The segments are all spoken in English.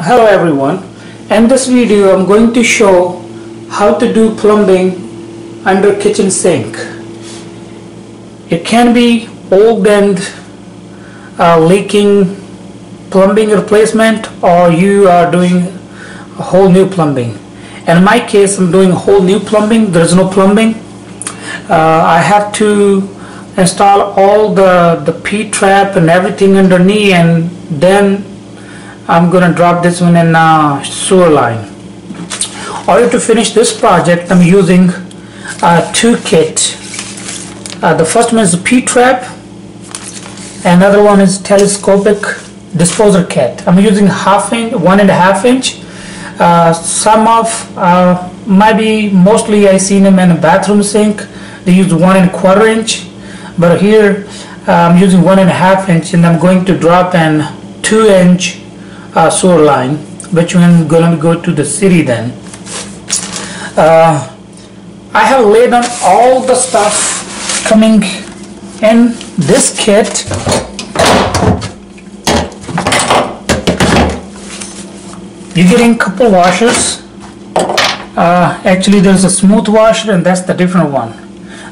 Hello everyone. In this video I'm going to show how to do plumbing under kitchen sink. It can be old and leaking plumbing replacement, or you are doing a whole new plumbing. In my case I'm doing a whole new plumbing. There is no plumbing. I have to install all the P-trap and everything underneath, and then I'm gonna drop this one in sewer line. In order to finish this project, I'm using two kits. The first one is the P-trap, and another one is telescopic disposer kit. I'm using 1.5 inch. Some of mostly I seen them in a bathroom sink. They use 1.25 inch, but here I'm using 1.5 inch, and I'm going to drop in 2 inch sewer line, which one gonna go to the city. Then I have laid on all the stuff coming in this kit. You're getting a couple washers. Actually there's a smooth washer, and that's the different one.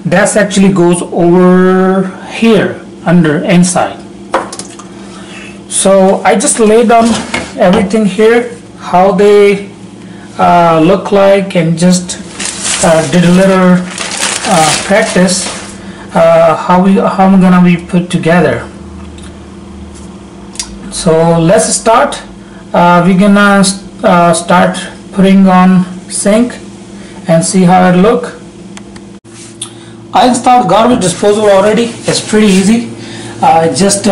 That actually goes over here under inside. So I just laid on everything here, how they look like, and just did a little practice how I'm gonna be put together. So let's start. We're gonna start putting on sink and see how it look. I installed garbage disposal already. It's pretty easy. Just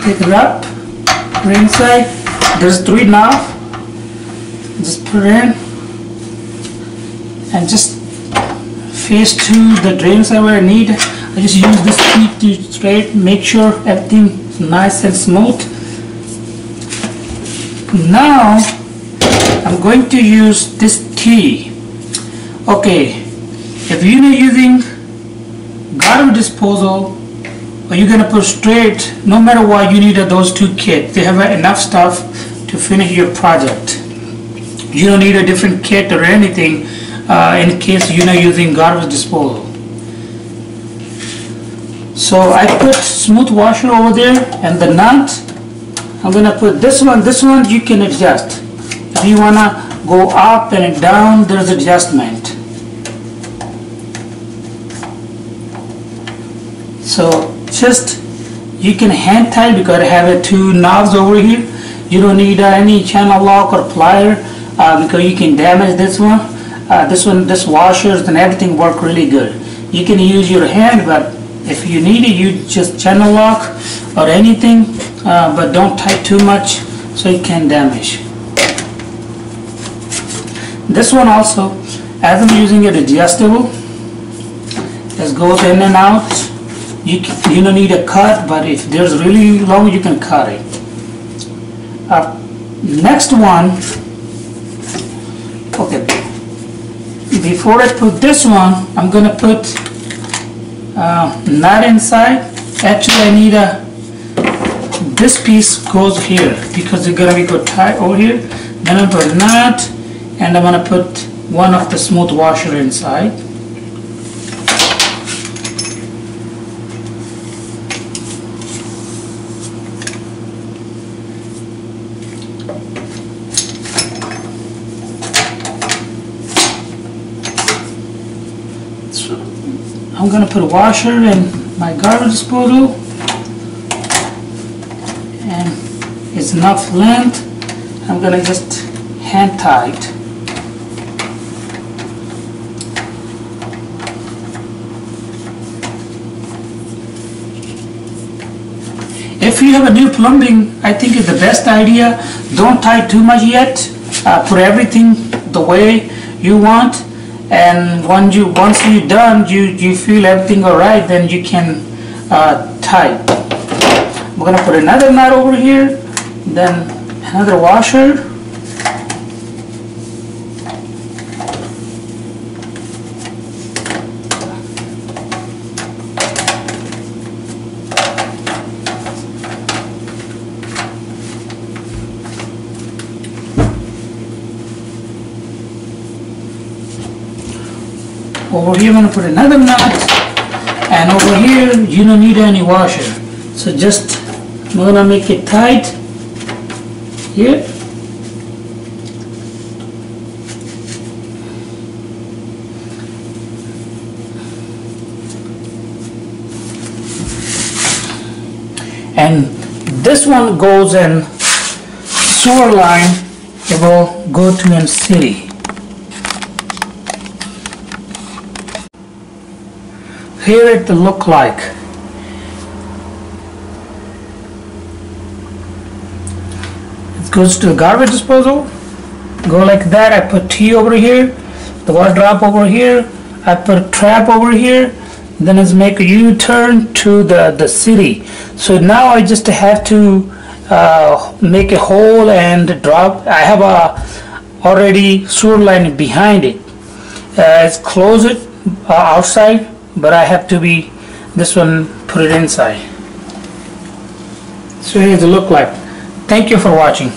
pick it up, put it inside. There's 3 knobs. Just put it in and just face to the drain side where I need. I just use this key to straight, make sure everything is nice and smooth. Now I'm going to use this key. Okay, if you're not using garbage disposal, or you're gonna put straight, no matter what, you need those 2 kits. They have enough stuff to finish your project. You don't need a different kit or anything in case you're not using garbage disposal. So I put smooth washer over there, and the nut I'm gonna put this one. This one you can adjust. If you wanna go up and down, there's adjustment. So just you can hand tie, because I have 2 knobs over here. You don't need any channel lock or plier because you can damage this one. This washers and everything work really good. You can use your hand, but if you need it, you just channel lock or anything, but don't tie too much so it can damage. This one also, as I'm using it adjustable, it goes in and out. You don't need a cut, but if there's really long, you can cut it. Next one, okay, before I put this one, I'm gonna put nut inside. Actually I need this piece goes here, because it's gonna be go tight over here. Then I put a nut, and I'm gonna put one of the smooth washer inside. I'm gonna put a washer in my garbage disposal, and it's enough length. I'm gonna just hand tie it. If you have a new plumbing, I think it's the best idea. Don't tie too much yet. Put everything the way you want. And once you're done, you feel everything alright, then you can tie. We're gonna put another nut over here, then another washer. Over here I'm going to put another nut, and over here you don't need any washer. So just I'm going to make it tight here. And this one goes in sewer line. It will go to in city. Here it will look like. It goes to the garbage disposal. Go like that. I put T over here, the water drop over here. I put a trap over here. Then it's make a U-turn to the city. So now I just have to make a hole and drop. I have a already sewer line behind it. It's close it outside, but I have to be this one put it inside. So here's the look like. Thank you for watching.